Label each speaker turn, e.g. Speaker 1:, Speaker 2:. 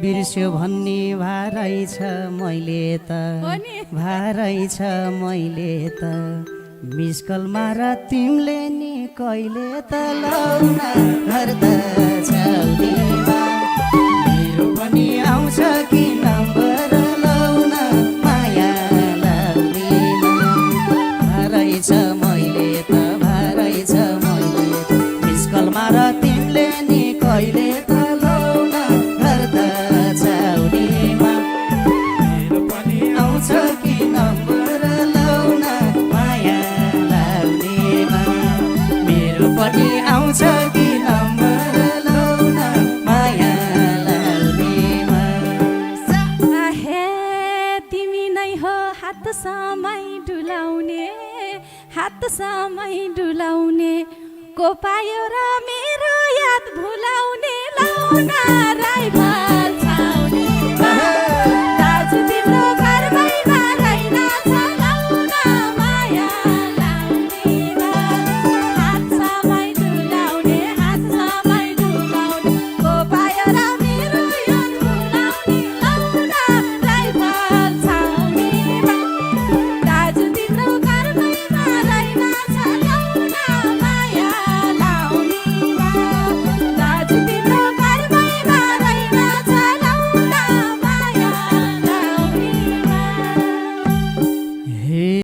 Speaker 1: बिर्स्यो भन्ने भारै छ मैले त भारै छ मैले त मिसकल मार तिमीले नि कहिले त लाउन घर त छाउनीमा मेरो पनि आउँछ कि नम्बर लाउन माया लाउनेमा भारै छ मैले त भारै छ मैले त मिसकल मार तिमीले नि कहिले त लाउन घर त छाउनीमा मेरो पनि आउँछ कि नम्बर लाउन माया लाउनेमा मेरो पनि आउँछ कि नम्बर लाउन माया लाउनेमा
Speaker 2: हे तिमी नै हो हात समय डुलाउने हात समय डुलाउने को पायो र मेरो याद भुलाउने लाउन राई